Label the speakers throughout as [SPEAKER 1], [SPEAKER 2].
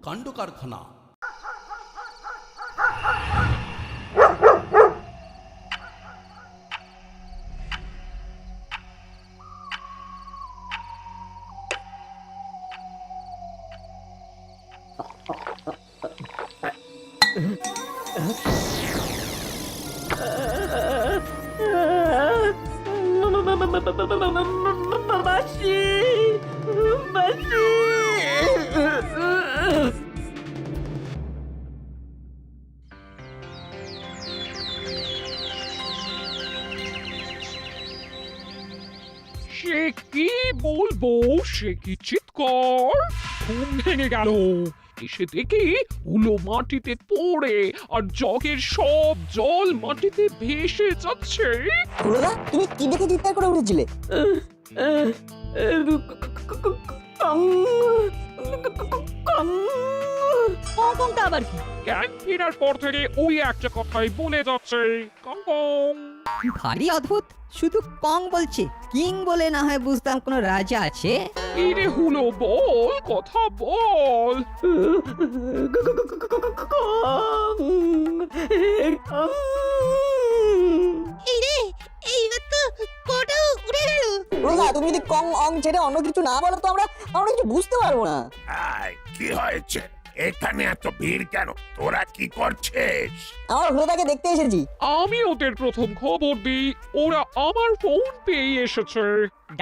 [SPEAKER 1] কাণ্ড কারখানা।
[SPEAKER 2] বাসি বাসি
[SPEAKER 3] সে কি বলবো, সে কি চিৎকার! ঘুম ভেঙে গেল, এসে দেখি উলো মাটিতে পড়ে আর জগের সব জল মাটিতে ভেসে যাচ্ছে।
[SPEAKER 4] হুলোদা, তুমি কি দেখে চিৎকার করে উঠেছিলে?
[SPEAKER 2] কংকংটা আবার কি?
[SPEAKER 3] জ্ঞান ফেরার পর থেকে ওই একটা কথাই বলে যাচ্ছে, কং কং।
[SPEAKER 5] ভারী অদ্ভুত, শুধু কং বলছে, কিং বলে না হয় বুঝতাম কোনো রাজা আছে।
[SPEAKER 3] এই রে হুলো, বল, কথা বল।
[SPEAKER 6] এই রে, এইবার তো কোটা উড়ে গেল।
[SPEAKER 4] হুলোদা, তুমি যদি কং অং ছেড়ে অন্য কিছু না বলো তো আমরা কিছু বুঝতে পারবো না।
[SPEAKER 7] কি হয়েছে? এখানে এত ভিড় কেন? তোরা কি করছিস?
[SPEAKER 4] আমরা হুলোদাকে দেখতে এসেছি।
[SPEAKER 3] আমি ওদের প্রথম খবর দিই, ওরা আমার ফোন পেয়ে এসেছে।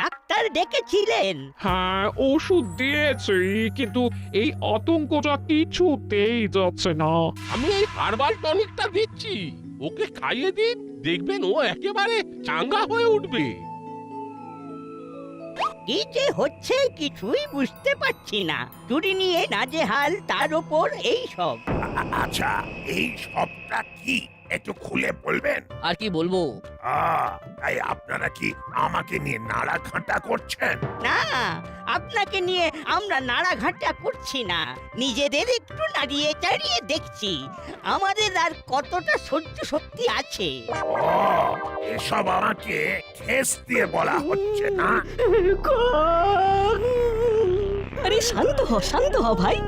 [SPEAKER 2] ডাক্তার ডেকেছিলেন?
[SPEAKER 3] হ্যাঁ, ওষুধ দিয়েছি, কিন্তু এই আতঙ্কটা কিছুতেই যাচ্ছে না।
[SPEAKER 8] আমি এই হার্বাল টনিকটা দিচ্ছি, ওকে খাইয়ে দিন, দেখবেন ও একেবারে চাঙ্গা হয়ে উঠবে।
[SPEAKER 2] কি যে হচ্ছে কিছুই বুঝতে পারছি না। চুরি নিয়ে নাজেহাল, তার উপর এই সব।
[SPEAKER 7] আচ্ছা, এই সবটা কি একটু খুলে বলবেন?
[SPEAKER 9] আর কি বলবো?
[SPEAKER 7] তাই আপনারা কি আমাকে নিয়ে নাড়া ঘাঁটা করছেন?
[SPEAKER 2] না, আপনাকে নিয়ে আমরা নাড়াঘাটা করছি না, নিজেদের একটু নাড়িয়ে চাড়িয়ে দেখছি আমাদের আর কতটা সহ্য শক্তি আছে।
[SPEAKER 7] এসব আমাকে ঠেস দিয়ে বলা হচ্ছে না।
[SPEAKER 2] আরে শান্ত হ ভাই।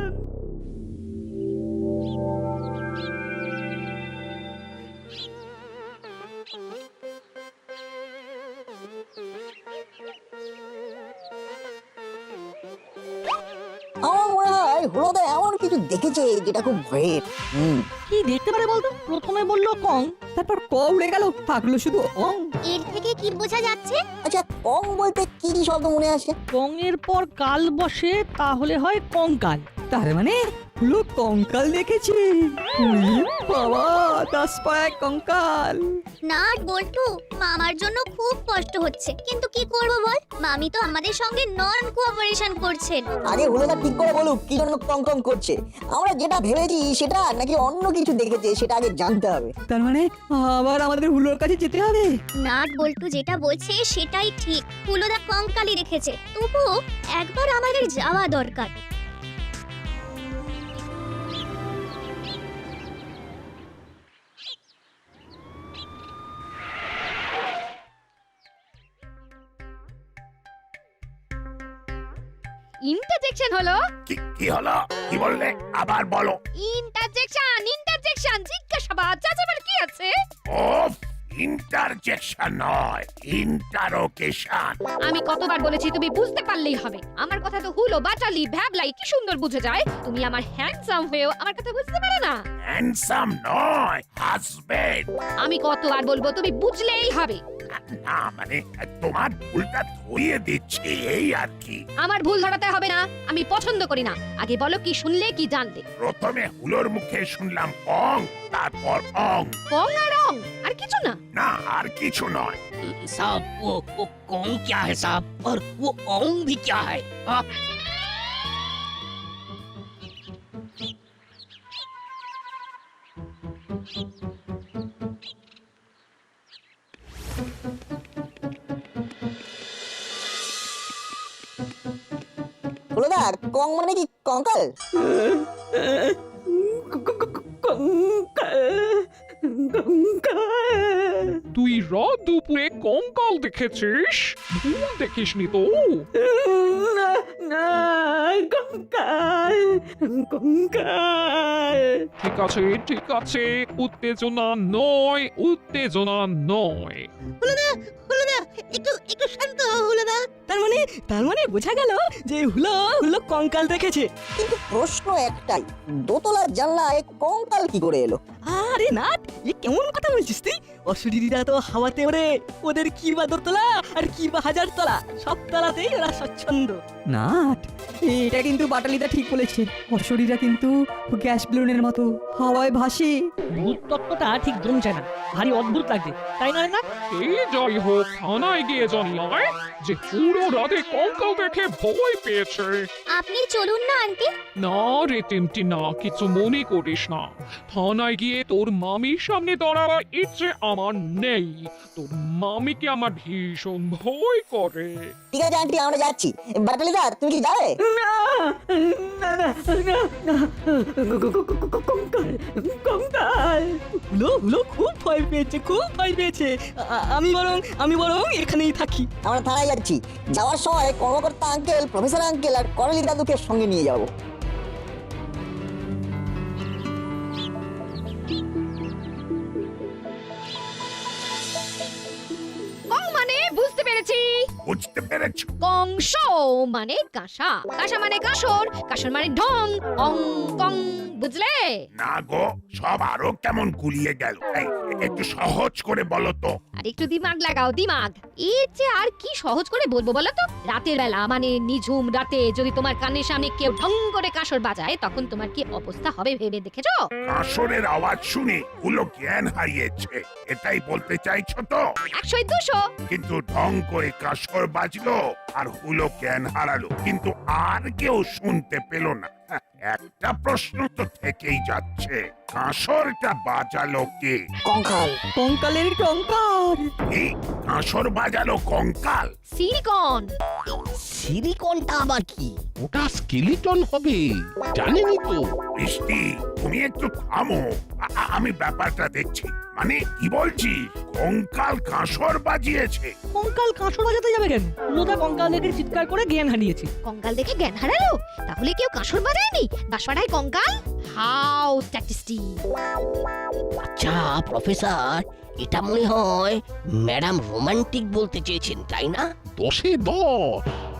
[SPEAKER 4] আমার মনে হয় হুলোদা এমন কিছু দেখেছে যেটা খুব ভয়ের।
[SPEAKER 2] কি দেখতে পারে বলতো? প্রথমে বললো কং,
[SPEAKER 5] তারপর ক উড়ে গেল, থাকলো শুধু অং।
[SPEAKER 6] এর থেকে কি বোঝা যাচ্ছে?
[SPEAKER 4] আচ্ছা, কং বলতে কি কি শব্দ মনে আসে?
[SPEAKER 2] কং এর পর কাল বসে, তাহলে হয় কঙ্কাল।
[SPEAKER 5] তার মানে হলো কঙ্কাল দেখেছি। উই বাবা, 10 পায় কঙ্কাল।
[SPEAKER 6] না বল্টু, মামার জন্য খুব কষ্ট হচ্ছে, কিন্তু কি করব বল, মামি তো আমাদের সঙ্গে নন কোঅপারেশন করছেন।
[SPEAKER 4] আগে হুলোদা ঠিক করে বলুক কি জন্য কং কং করছে। আমরা যেটা ভেবেছি সেটা নাকি অন্য কিছু দেখেছে সেটা আগে জানতে হবে।
[SPEAKER 5] তার মানে আবার আমাদের হুলোর কাছে যেতে হবে।
[SPEAKER 6] নাট বল্টু যেটা বলছে সেটাই ঠিক, হুলোদা কঙ্কালি রেখেছে, তবুও একবার আমাদের যাওয়া দরকার।
[SPEAKER 10] ইন্টারজেকশন হলো।
[SPEAKER 7] কি হলো? কি বললে? আবার বলো।
[SPEAKER 10] ইন্টারজেকশন জিজ্ঞাসাবাদ, যাচাবার কি আছে?
[SPEAKER 7] ওফ, ইন্টারজেকশন নয়, ইন্টারোগেশন।
[SPEAKER 10] আমি কতবার বলেছি, তুমি বুঝতে পারলেই হবে। আমার কথা তো হুলো, বাটালি, ভ্যাবলাই কি সুন্দর বুঝে যায়। তুমি আমার হ্যান্ডসাম হয়েও আমার কথা বুঝতে পারো না।
[SPEAKER 7] হ্যান্ডসাম নয়, হাজবেন্ড।
[SPEAKER 10] আমি কতবার বলবো, তুমি বুঝলেই হবে।
[SPEAKER 7] না মানে তোমার ভুলটা ধরিয়ে দিচ্ছি, এই আর কি।
[SPEAKER 10] আমার ভুল ধরাতে হবে না, আমি পছন্দ করি না। আগে বলো কি শুনলে, কি জানলে?
[SPEAKER 7] প্রথমে হুলোর মুখে শুনলাম অং, তারপর অং।
[SPEAKER 10] কং আর রং, আর কিছু না?
[SPEAKER 7] না, আর কিছু নয়।
[SPEAKER 9] साहब वो कौन क्या है साहब, और वो ओंग भी क्या है?
[SPEAKER 4] হুলোদা, কং মানে কি কঙ্কাল?
[SPEAKER 5] কঙ্কাল
[SPEAKER 3] তুই রাত দুপুরে কঙ্কাল দেখেছিস? ভুল দেখিসনি তো?
[SPEAKER 5] না না কঙ্কাল কঙ্কাল
[SPEAKER 3] ঠিক আছে, উত্তেজনা নয়, উত্তেজনা নয়।
[SPEAKER 2] একটু শান্ত হলো না।
[SPEAKER 5] তার মানে বোঝা গেল যে হুলো হুলো কঙ্কাল দেখেছে।
[SPEAKER 4] কিন্তু প্রশ্ন একটাই, দোতলার জানলায় কঙ্কাল কি করে এলো?
[SPEAKER 5] আরে নাট, এ কেমন কথা বলছিস তুই? অশরীরীরা তো হাওয়াতে ওড়ে, ওদের কি বা দোতলা আর কি বা হাজার তলা, সব তলাতেই ওরা স্বচ্ছন্দ। নাট, এটা কিন্তু বাটালিদা ঠিক বলেছে। অশরীরীরা কিন্তু গ্যাস বেলুনের মতো হাওয়ায় ভাসে।
[SPEAKER 9] ভূত তত্ত্বটা ঠিক জমছে না, ভারী অদ্ভুত লাগছে, তাই নয় না?
[SPEAKER 3] এই যাই হোক, থানায় গিয়ে জানায় যে পুরো রাতে কঙ্কাল দেখে ভয় পেয়েছে।
[SPEAKER 6] আপনি চলুন না আন্টি।
[SPEAKER 3] না রে টিমটি না, কিছু মনে করিস না। থানায় গিয়ে তোর মামির সামনে দাঁড়াবার ইচ্ছে আমার নেই। তোর মামিকে আমার ভীষণ ভয় করে।
[SPEAKER 4] ঠিক আছে আন্টি, আমরা যাচ্ছি। বাটালিদা, তুমি কি যাবে?
[SPEAKER 5] না না না না না, কঙ্কাল কঙ্কাল। হুলো হুলো খুব ভয় পেয়েছে, খুব ভয় পেয়েছে। আমি বরং এখানেই থাকি।
[SPEAKER 4] আমরা থানায় যাচ্ছি। যাওয়ার সময় কর্মকর্তা আঙ্কেল, প্রফেসর আঙ্কেল আর করালি দাদুকে সঙ্গে নিয়ে যাব।
[SPEAKER 10] কং মানে বুঝতে পেরেছি।
[SPEAKER 7] বুঝতে পেরেছ?
[SPEAKER 10] কংস মানে কাঁসা, কাঁসা মানে কাঁসর, কাঁসর মানে ঢং, অং কং, বুঝলে?
[SPEAKER 7] না গো, সব আরো কেমন গুলিয়ে গেল। এই, একটু সহজ করে বলো তো।
[SPEAKER 10] আর একটু দিমাগ লাগাও, দিমাগ। এর যে আর কি সহজ করে বলবো বলো তো? রাতের বেলা মানে নিঝুম রাতে যদি তোমার কানের সামনে কেউ ঢং করে কাঁসর বাজায়, তখন তোমার কি অবস্থা হবে ভেবে দেখেছো?
[SPEAKER 7] কাঁসরের আওয়াজ শুনে হুলো জ্ঞান হারিয়েছে, এটাই বলতে চাইছো তো?
[SPEAKER 10] 100 200।
[SPEAKER 7] কিন্তু ঢং করে কাঁসর বাজলো আর হুলো জ্ঞান হারালো, কিন্তু আর কেউ শুনতে পেল না। একটা প্রশ্ন তো থেকেই যাচ্ছে, কাঁসরটা বাজালো কে?
[SPEAKER 4] কঙ্কাল।
[SPEAKER 5] কঙ্কালের কঙ্কাল।
[SPEAKER 7] এই কাঁসর বাজালো কঙ্কাল?
[SPEAKER 10] সিলিকন।
[SPEAKER 9] সিলিকনটা আবার কি?
[SPEAKER 8] ওটা স্কেলিটন হবে, জানেনই তো।
[SPEAKER 7] বৃষ্টি, তুমি একটু থামো, আমি ব্যাপারটা দেখছি। মানে কি বলছি, কঙ্কাল কাঁসর বাজিয়েছে?
[SPEAKER 9] কঙ্কাল কাঁসর বাজাতে যাবে কেন? লোদা কঙ্কাল দেখে চিৎকার করে জ্ঞান হারিয়েছে।
[SPEAKER 10] কঙ্কাল দেখে জ্ঞান হারালো? তাহলে কেউ কাঁসর বাজায়নি? দাসপাড়ায় কঙ্কাল? How statistic.
[SPEAKER 9] আচ্ছা প্রফেসর, এটা মনে হয় ম্যাডাম রোমান্টিক বলতে চেয়েছেন, তাই না?
[SPEAKER 8] 10-এ 10।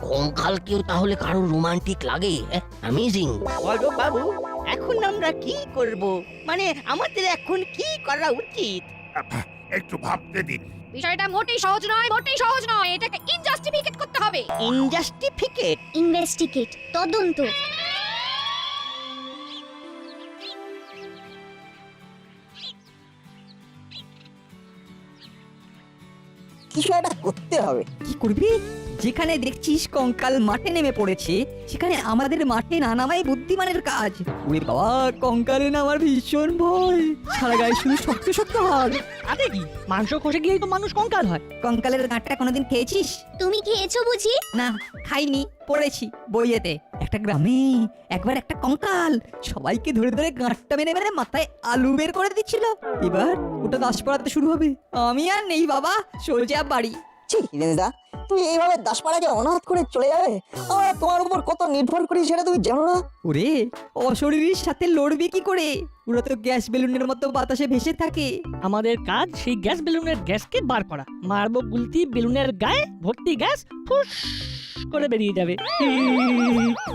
[SPEAKER 9] কঙ্কালকেও তাহলে কারো রোমান্টিক লাগে? অ্যামেজিং।
[SPEAKER 2] বলো বাবু, এখন আমরা কি করব? মানে আমাদের এখন কি করা উচিত?
[SPEAKER 7] একটু ভাবতে দিন।
[SPEAKER 10] বিষয়টা মোটেই সহজ নয়, মোটেই সহজ নয়। এটাকে ইনজাস্টিফিকেট করতে হবে।
[SPEAKER 2] ইনজাস্টিফিকেট?
[SPEAKER 6] ইনভেস্টিগেট, তদন্ত।
[SPEAKER 4] কিছু একটা করতে হবে।
[SPEAKER 5] কি করবি? যেখানে দেখছিস কঙ্কাল মাঠে নেমে পড়েছে, সেখানে আমাদের মাঠে না নামাই বুদ্ধিমানের কাজ। ওরে বাবা, কঙ্কালে না আমার ভীষণ ভয়। সারা গায়ে শুধু শক্ত শক্ত হাড়।
[SPEAKER 9] তাতে কি, মাংস খসে গিয়েই তো মানুষ কঙ্কাল হয়।
[SPEAKER 5] কঙ্কালের গাঁটটা কোনোদিন খেয়েছিস?
[SPEAKER 6] তুমি খেয়েছো বুঝি?
[SPEAKER 5] না, খাইনি, পড়েছি বইয়েতে। একটা গ্রামে একবার একটা কঙ্কাল সবাইকে ধরে ধরে গাঁটটা মেরে মেরে মাথায় আলু বের করে দিচ্ছিল। এবার ওটা দাসপাড়াতে শুরু হবে। আমি আর নেই বাবা, সোজা বাড়ি।
[SPEAKER 4] ছি রেঞ্জদা, তুমি এইভাবে দাসপাড়াকে অনাথ করে চলে যাবে? আমরা তোমার উপর কত নির্ভর করি সেটা তুমি জানো না?
[SPEAKER 5] ওরে, অশরীরীর সাথে লড়বি কি করে? ওরা তো গ্যাস বেলুনের মতো বাতাসে ভেসে থাকে।
[SPEAKER 9] আমাদের কাজ সেই গ্যাস বেলুনের গ্যাসকে বার করা। মারবো গুলতি বেলুনের গায়ে, ভর্তি গ্যাস ফুস করে বেরিয়ে যাবে।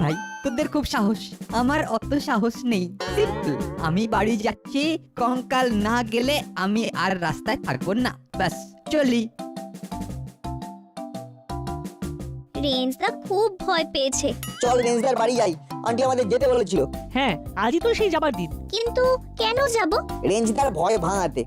[SPEAKER 5] ভাই, তোদের খুব সাহস, আমার অত সাহস নেই। সিম্পল, আমি বাড়ি যাচ্ছি। কঙ্কাল না গেলে আমি আর রাস্তায় থাকবো না। ব্যাস, চলি।
[SPEAKER 6] রেঞ্জদা খুব ভয় পেয়েছে।
[SPEAKER 4] চল রেঞ্জদার বাড়ি যাই, আন্টি আমাদের যেতে বলেছিল।
[SPEAKER 9] হ্যাঁ, আজই তো সেই যাবার দিন।
[SPEAKER 6] কিন্তু কেন যাব?
[SPEAKER 4] রেঞ্জদার ভয় ভাঙাতে।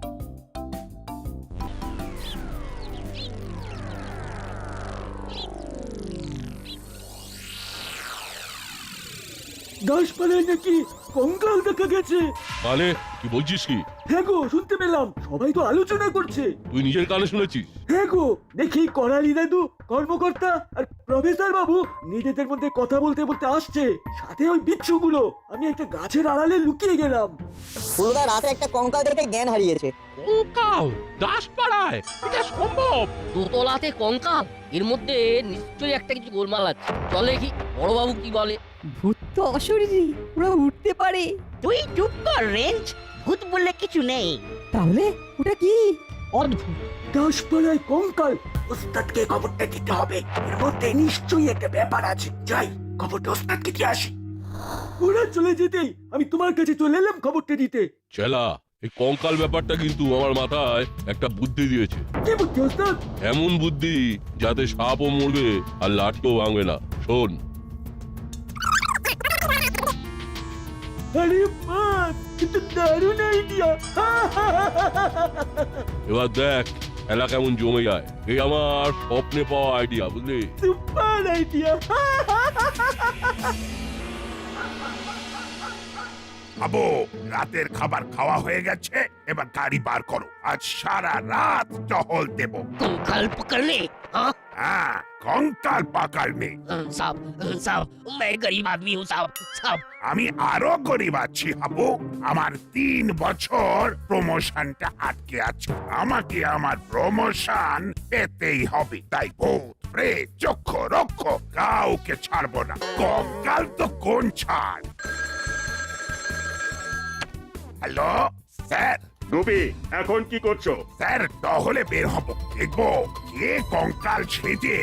[SPEAKER 1] দাসপাড়ায় নাকি কঙ্কাল দেখা গেছে।
[SPEAKER 8] মানে কি বলছিস কি?
[SPEAKER 1] হ্যাঁ গো, শুনতে পেলাম, সবাই তো আলোচনা করছে।
[SPEAKER 8] তুই নিজের কানে শুনেছিস?
[SPEAKER 1] হ্যাঁ গো, দেখি করালি দাদু, কর্মকর্তা আর প্রফেসর বাবু নিজেদের মধ্যে কথা বলতে বলতে আসছে, সাথে ওই বিচ্ছুগুলো। আমি একটা গাছের আড়ালে লুকিয়ে গেলাম।
[SPEAKER 4] হুলোদা রাতে একটা কঙ্কাল দেখে জ্ঞান হারিয়েছে।
[SPEAKER 8] কঙ্কাল দাসপাড়ায় এটা সম্ভব?
[SPEAKER 5] দোতলাতে কঙ্কাল, এর মধ্যে নিশ্চয়ই একটা কিছু গোলমাল আছে। চলে কি বড়বাবু কি বলে?
[SPEAKER 11] ভূত তো অশরীরী, ওরা উঠতে পারে।
[SPEAKER 2] তুই চুপ কর রেঞ্জ, ভূত বললে কিছু নেই।
[SPEAKER 11] তাহলে ওটা কি?
[SPEAKER 9] অদ্ভুত।
[SPEAKER 1] দাসপাড়ায় কঙ্কাল, ওস্তাদকে খবরটা দিতে হবে। এর মধ্যে নিশ্চয়ই একটা ব্যাপার আছে। যাই, খবরটা ওস্তাদকে দিয়ে আসি। ওরা চলে যেতেই আমি তোমার কাছে চলে এলাম খবরটা দিতে।
[SPEAKER 8] চেলা, এই কঙ্কাল ব্যাপারটা কিন্তু আমার মাথায় একটা বুদ্ধি দিয়েছে।
[SPEAKER 1] কি বুদ্ধি ওস্তাদ?
[SPEAKER 8] এমন বুদ্ধি যাতে সাপও মরবে আর লাঠিও ভাঙবে না। শোন,
[SPEAKER 1] আরে বাহ, কিন্তু দারুণ আইডিয়া।
[SPEAKER 8] এবার দেখ খেলা কেমন জমে যায়। এই আমার স্বপ্নে পাওয়া আইডিয়া, বুঝলি?
[SPEAKER 1] Super idea.
[SPEAKER 7] আবু, রাতের খাবার খাওয়া হয়ে গেছে, এবার গাড়ি বার করো। আজ সারা রাত টহল দেব।
[SPEAKER 5] কঙ্কাল পকড়লে? हाँ
[SPEAKER 7] হ্যাঁ, কঙ্কাল পাকাড়নে।
[SPEAKER 5] साहब साहब मैं गरीब आदमी हूँ साहब साहब।
[SPEAKER 7] আমি আরো গরিব আছি হাবু। আমার 3 বছর প্রমোশনটা আটকে আছে। আমাকে আমার প্রমোশন পেতেই হবে। তাই ভূত প্রেত চক্ষ রক্ষ কাউকে ছাড়বো না। কঙ্কাল তো কোন ছাড়। Hello sir.
[SPEAKER 12] রুবি, এখন কি করছো?
[SPEAKER 7] স্যার, টহলে বের হব। দেখবো কে কঙ্কাল সেজে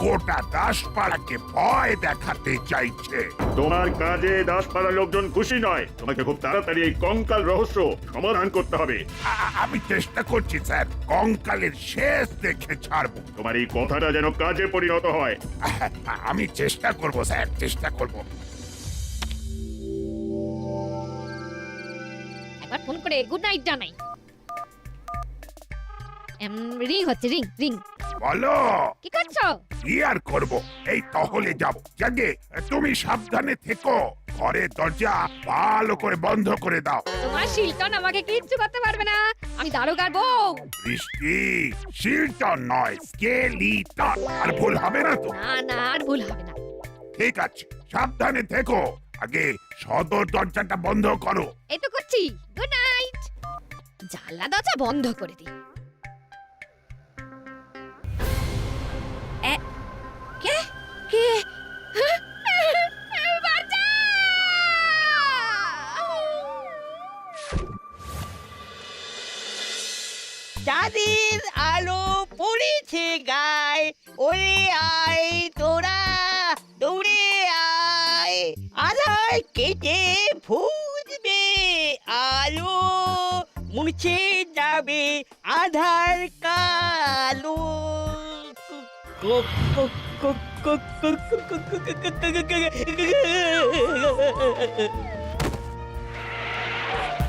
[SPEAKER 7] গোটা দাসপাড়াকে ভয় দেখাতে চাইছে।
[SPEAKER 12] তোমার কাজে দাসপাড়ার লোকজন খুশি নয়। তোমাকে খুব তাড়াতাড়ি এই কঙ্কাল রহস্য সমাধান করতে হবে।
[SPEAKER 7] আমি চেষ্টা করছি স্যার, কঙ্কালের শেষ দেখে ছাড়বো।
[SPEAKER 12] তোমার এই কথাটা যেন কাজে পরিণত হয়।
[SPEAKER 7] আমি চেষ্টা করব স্যার, চেষ্টা করব।
[SPEAKER 10] একবার ফোন করে গুড নাইট জানাই। রিং হচ্ছে, রিং রিং।
[SPEAKER 7] বলো
[SPEAKER 10] কি করছো?
[SPEAKER 7] কি আর করব, এই টহলে যাব। জাগে, তুমি সাবধানে থেকো। ঘরের দরজা ভালো করে বন্ধ করে দাও।
[SPEAKER 10] তোমার শিলটন আমাকে কিচ্ছু করতে পারবে না, আমি দারোগার বউ।
[SPEAKER 7] বৃষ্টি, শিলটন নয়, স্কেলিটন। আর ভুল হবে না তো?
[SPEAKER 10] না না, আর ভুল হবে না।
[SPEAKER 7] ঠিক আছে, সাবধানে থেকো। আগে সদর দরজাটা বন্ধ করো।
[SPEAKER 10] এই তো করছি। Good night. জানলা দরজা বন্ধ করে দিই। কে কে? বাঁচাও!
[SPEAKER 2] চাঁদের আলো পড়েছে গায়ে, ওরে আয় তোরা দৌড়ে আয়। আধার কেটে ফুটবে আলো, মুছে যাবে আধার কালো।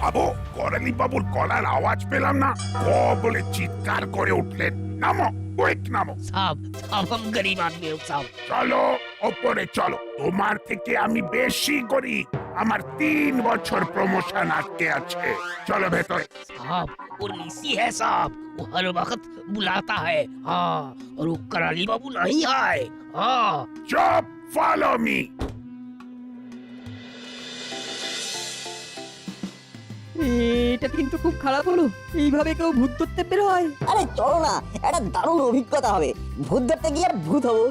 [SPEAKER 7] আবু, করালি বাবুর গলার আওয়াজ পেলাম না। ক বলে চিৎকার করে উঠলেন। নামো, কুইক নামো।
[SPEAKER 5] साहब साहब हम गरीब आदमी हूँ साहब।
[SPEAKER 7] চলো ওপরে চলো। তোমার থেকে আমি বেশি গরিব। আমার 3 বছর প্রমোশন আটকে আছে। চলো ভেতরে।
[SPEAKER 5] साहब वो नीसी है साहब, वो हर वक्त बुलाता है। हाँ, और वो कराली बाबू नहीं आए। हाँ
[SPEAKER 7] চুপ, ফলো মি।
[SPEAKER 11] এটা কিন্তু খুব খারাপ হলো। এইভাবে কেউ ভূত ধরতে বের হয়?
[SPEAKER 4] আরে চলো না, একটা দারুণ অভিজ্ঞতা হবে। ভূত ধরতে গিয়ে আর ভূত হবো।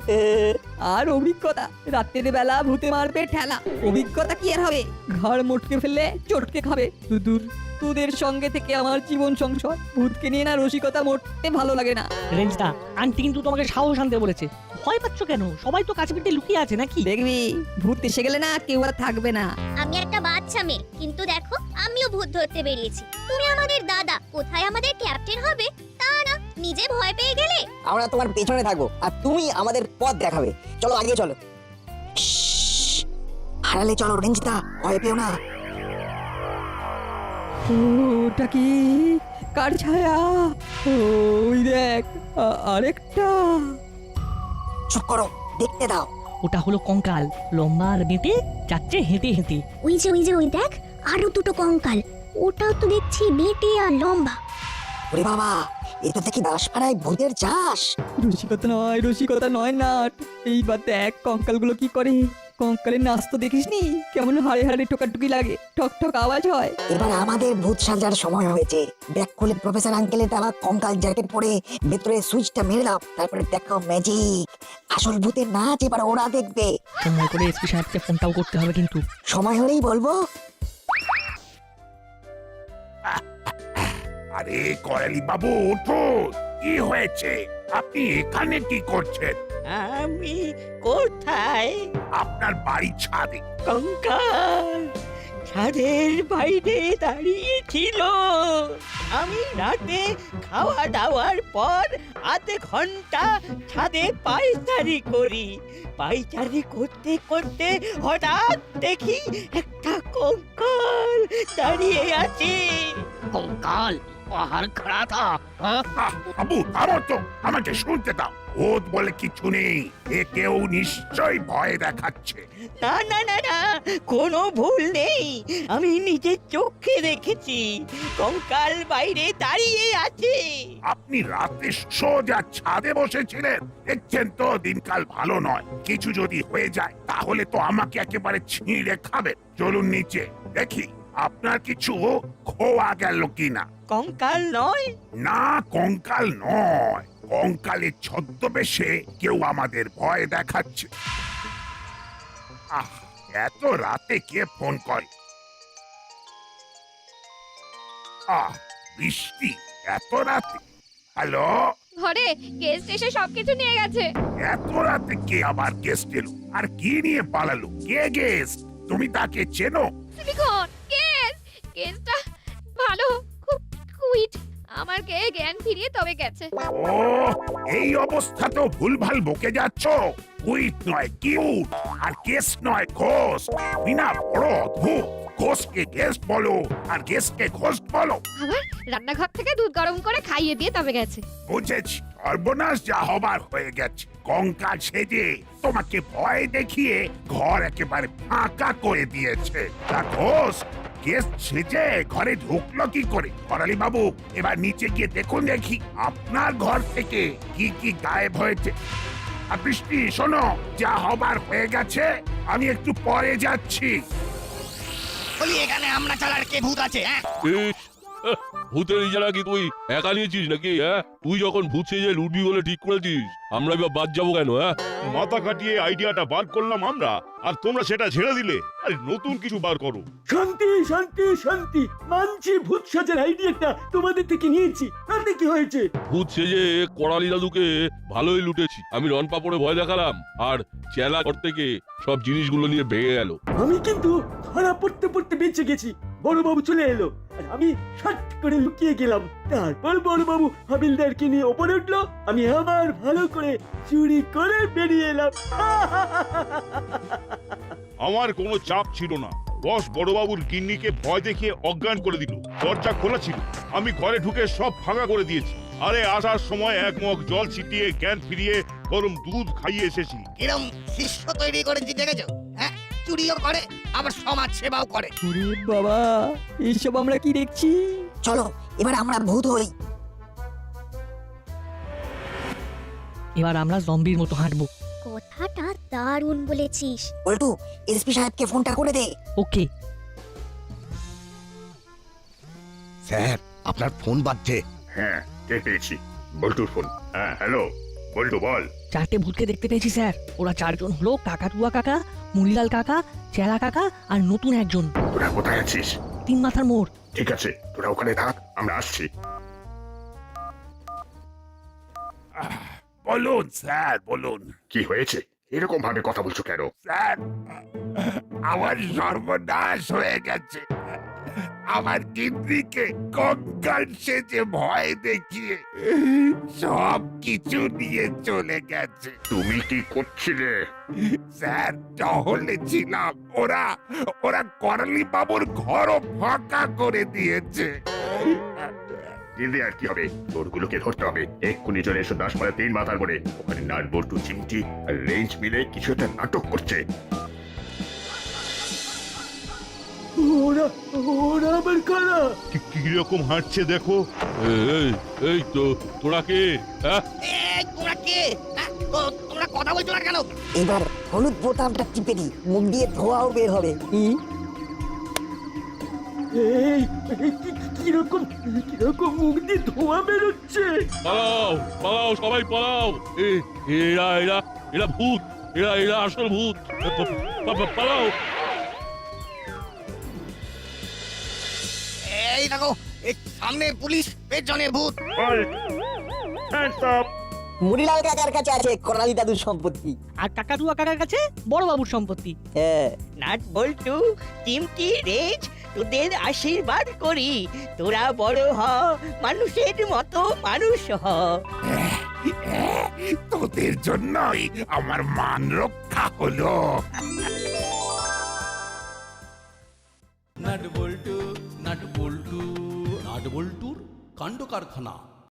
[SPEAKER 11] আর অভিজ্ঞতা? রাতের বেলা ভূতে মারবে ঠেলা, অভিজ্ঞতা কি আর হবে? ঘর মোটকে ফেললে চটকে খাবে। দূর, তোদের সঙ্গে থেকে আমার জীবন সংসার। ভূতকে নিয়ে না রসিকতা মোটে ভালো লাগে না।
[SPEAKER 9] রেঞ্জদা, আন্টি কিন্তু তোমাকে সাহস আনতে বলেছে। ভয় পাচ্ছ কেন? সবাই তো কাছে পিঠে লুকিয়ে আছে নাকি?
[SPEAKER 11] দেখবি ভূত এসে গেলে না কেউ আর থাকবে না।
[SPEAKER 6] আমি একটা বাচ্চা মেয়ে, কিন্তু দেখো আমিও ভূত ধরতে বেরিয়েছি। তুমি আমাদের দাদা, কোথায় আমাদের ক্যাপ্টেন হবে তা না, নিজে ভয় পেয়ে গেলে।
[SPEAKER 4] আমরা তোমার পেছনে থাকবো আর তুমি আমাদের পথ দেখাবে। চলো আগে চলো। হারালে চলো রেঞ্জিতা, ভয় পেও না।
[SPEAKER 11] ওটা কি? কার ছায়া? ওই দেখ, আরেকটা।
[SPEAKER 4] চুপ করো, দেখতে দাও।
[SPEAKER 9] ওটা হলো কঙ্কাল, লম্বা আর বেঁটে যাচ্ছে হেঁটে হেঁটে।
[SPEAKER 6] ওই যে ওই দেখ, আরো দুটো কঙ্কাল। ওটাও তো দেখছি বেটে আর লম্বা।
[SPEAKER 4] ওরে বাবা, এটা দেখি দাসপাড়ায় ভূতের চাষ।
[SPEAKER 11] রসিকতা নয়, রসিকতা নয় নাট। এইবার দেখ কঙ্কালগুলো কি করে। কঙ্কালের নাচ তো দেখিসনি কেমন হাড়ে হাড়ে ঠোকাটুকি লাগে ঠক ঠক আওয়াজ হয়।
[SPEAKER 4] এবার আমাদের ভূত সাজার সময় হয়েছে। ব্যাগ খুলে প্রফেসর আঙ্কেলের দেওয়া কঙ্কাল জ্যাকেট পরে ভেতরে সুইচটা মেরে দাও, তারপরে দেখো ম্যাজিক। আসল ভূতের নাচ এবার ওরা দেখবে।
[SPEAKER 9] সময় করে এসপি সাহেবকে ফোনটাও করতে হবে কিন্তু।
[SPEAKER 4] সময় হলেই বলবো।
[SPEAKER 7] আরে করালি বাবু উঠুন, কি হয়েছে? আপনি এখানে কি করছেন?
[SPEAKER 2] আমি কোথায়?
[SPEAKER 7] আপনার বাড়ি ছাদে।
[SPEAKER 2] কঙ্কাল ছাদের বাইরে দাঁড়িয়ে ছিল। আমি রাতে খাওয়া দাওয়ার পর আধে ঘন্টা ছাদে পায়চারি করি। পায়চারি করতে করতে হঠাৎ দেখি একটা কঙ্কাল দাঁড়িয়ে আছে।
[SPEAKER 9] কঙ্কাল পাহাড় খড়া থা।
[SPEAKER 7] বাবু থামো তো, আমাকে শুনতে দাও। ভূত বলে কিছু নেই, এ কেউ নিশ্চয়ই ভয় দেখাচ্ছে।
[SPEAKER 2] না না না না, কোনো ভুল নেই। আমি নিজের চোখে দেখেছি কঙ্কাল বাইরে দাঁড়িয়ে আছে।
[SPEAKER 7] আপনি রাতে সোজা ছাদে বসেছিলেন, দেখছেন তো দিনকাল ভালো নয়। কিছু যদি হয়ে যায় তাহলে তো আমাকে একেবারে ছিঁড়ে খাবে। চলুন নিচে দেখি আপনার কিছু খোয়া গেল কিনা।
[SPEAKER 2] কঙ্কাল নয়?
[SPEAKER 7] না, কঙ্কাল নয়। কঙ্কালের ছদ্মবেশে কেউ আমাদের ভয় দেখাচ্ছে। এত রাতে কে ফোন করে? বৃষ্টি এত রাতে? হ্যালো,
[SPEAKER 10] ঘরে গেস্ট এসে সবকিছু নিয়ে গেছে।
[SPEAKER 7] এত রাতে কে আবার গেস্ট এলো? আর কি নিয়ে পালালো? কে গেস্ট? তুমি তাকে চেনো?
[SPEAKER 10] সিলিকন গেস্টটা ভালো, খুব কুইট। আমার জ্ঞান ফিরিয়ে তবে গেছে।
[SPEAKER 7] ও, এই অবস্থাতেও ভুলভাল বকে যাচ্ছ। কুইট নয় কিউট, আর কেস নয় ঘোস্ট। বিনা বড় অদ্ভুত। ঘোস্টকে গেস্ট বলো আর গেস্টকে ঘোস্ট বলো।
[SPEAKER 10] আবার রান্নাঘর থেকে দুধ গরম করে খাইয়ে দিয়ে তবে গেছে।
[SPEAKER 7] বুঝেছি, সর্বনাশ যা হবার হয়ে গেছে। কঙ্কাল সেজে তোমাকে ভয় দেখিয়ে ঘর একেবারে ফাঁকা করে দিয়েছে। তা ঘোস্ট গেস্ট সেজে ঘরে ঢুকলো কি করে? করালি বাবু, এবার নিচে গিয়ে দেখুন দেখি আপনার ঘর থেকে কি কি গায়েব হয়েছে। আর বৃষ্টি শোনো, যা হবার হয়ে গেছে, আমি একটু পরে যাচ্ছি।
[SPEAKER 2] এখানে আমরা ছাড়ার কে ভূত আছে?
[SPEAKER 8] ভূতের ইজারা কি তুই একা নিয়েছিস নাকি? তুই যখন ভূত সেজে লুডি বলে ঠিক করেছিস, আমরা এবার বাদ যাবো কেন?
[SPEAKER 12] মাথা কাটিয়ে আইডিয়াটা বার করলাম আমরা, আর তোমরা সেটা ছেড়ে দিলে। আরে নতুন কিছু বার করো।
[SPEAKER 1] শান্তি শান্তি শান্তি, মানছি ভূত সাজার আইডিয়াটা তোমাদের থেকে নিয়েছি। তাতে কি হয়েছে?
[SPEAKER 8] ভূত সেজে করালি দাদুকে ভালোই লুটেছি। আমি রন পাপড়ে ভয় দেখালাম, আর চেলা ঘর থেকে সব জিনিসগুলো নিয়ে ভেঙে গেল।
[SPEAKER 1] আমি কিন্তু ধরা পড়তে পড়তে বেঁচে গেছি। বড়বাবু চলে এলো আর আমি শট করে লুকিয়ে গেলাম। তারপর বড়বাবু হাবিলদারকে নিয়ে ওপরে উঠলো, আমি আবার ভালো করে চুরি করে বেরিয়ে এলাম।
[SPEAKER 12] আমার কোনো চাপ ছিল না। বস বড়বাবুর গিন্নিকে ভয় দেখিয়ে অজ্ঞান করে দিল। দরজা খোলা ছিল, আমি ঘরে ঢুকে সব ভাঙা করে দিয়েছি। আরে আসার সময় এক মগ জল ছিটিয়ে জ্ঞান ফিরিয়ে গরম দুধ খাইয়ে এসেছি।
[SPEAKER 2] এরম শিষ্য তৈরি করেছি দেখেছো? হ্যাঁ, চুরিও করে আবার সমাজ সেবাও করে।
[SPEAKER 11] ওরে বাবা, এইসব আমরা কি দেখছি?
[SPEAKER 4] চলো এবার আমরা ভূত হই।
[SPEAKER 9] এবার আমরা জম্বির মতো হাঁটবো।
[SPEAKER 6] কথাটা দারুণ বলেছিস।
[SPEAKER 4] বল্টু, এসপি সাহেবকে ফোনটা করে দে।
[SPEAKER 9] ওকে।
[SPEAKER 13] স্যার, আপনার ফোন বাজছে।
[SPEAKER 12] হ্যাঁ, কে পেয়েছি? বল্টুর ফোন। হ্যাঁ, হ্যালো বল্টু, বল।
[SPEAKER 9] 4টে ভূতকে দেখতে পেয়েছি স্যার। ওরা 4জন হলো কাকাতুয়া কাকা, মুড়িলাল কাকা, চেলা কাকা আর নতুন একজন।
[SPEAKER 12] তোরা কোথায় আছিস?
[SPEAKER 9] 3 মাথার মোড়।
[SPEAKER 12] ঠিক আছে, তোরা ওখানে থাক, আমরা আসছি।
[SPEAKER 7] বলুন স্যার, বলুন।
[SPEAKER 12] কি হয়েছে? এরকম ভাবে কথা বলছো কেন?
[SPEAKER 7] স্যার, আমার সর্বনাশ হয়ে গেছে। আমার গিন্নিকে কঙ্কাল সেজে ভয় দেখিয়ে সব কিছু নিয়ে চলে গেছে।
[SPEAKER 12] তুমি কি করছিলে?
[SPEAKER 7] স্যার, টহলে ছিলাম। ওরা করালি বাবুর ঘরও ফাঁকা করে দিয়েছে।
[SPEAKER 12] দিল্লি আর কি হবে? তোরগুলোকে ধরতে হবে। এক্ষুনি চলে এসো 10 মাথার মোড়ে। ওখানে নাট বল্টু, চিমটি আর রেঞ্জ মিলে কিছু একটা নাটক করছে।
[SPEAKER 1] ওরা ওরা আবার কারা?
[SPEAKER 12] কিরকম হাঁটছে দেখো।
[SPEAKER 8] এই তো তোরা কে?
[SPEAKER 2] তোমরা কে? তোমরা
[SPEAKER 13] কথা বলছো না কেন?
[SPEAKER 4] এবার হলুদ বোতামটা টিপে দি, মুখ দিয়ে ধোঁয়াও বের হবে।
[SPEAKER 1] এই কিরকম মুখ দিয়ে ধোঁয়া বেরোচ্ছে?
[SPEAKER 8] পালাও পালাও সবাই পালাও, এরা এরা এরা ভূত, এরা আসল ভূত, পালাও।
[SPEAKER 13] এই দেখো, এই সামনে পুলিশ, পেছনে ভূত।
[SPEAKER 4] মুড়িলাল কাকার কাছে আছে করালি দাদুর সম্পত্তি।
[SPEAKER 9] আর কাকাতুয়া কাকার কাছে বড় বাবুর সম্পত্তি।
[SPEAKER 4] হ্যাঁ,
[SPEAKER 2] নাট বল্টু, চিমটি, রেজ, তোদের আশীর্বাদ করি, তোরা বড় হ, মানুষের মতো মানুষ হ।
[SPEAKER 7] তোদের জন্যই আমার মান রক্ষা হলো।
[SPEAKER 14] নাট বল্টুর কাণ্ড কারখানা।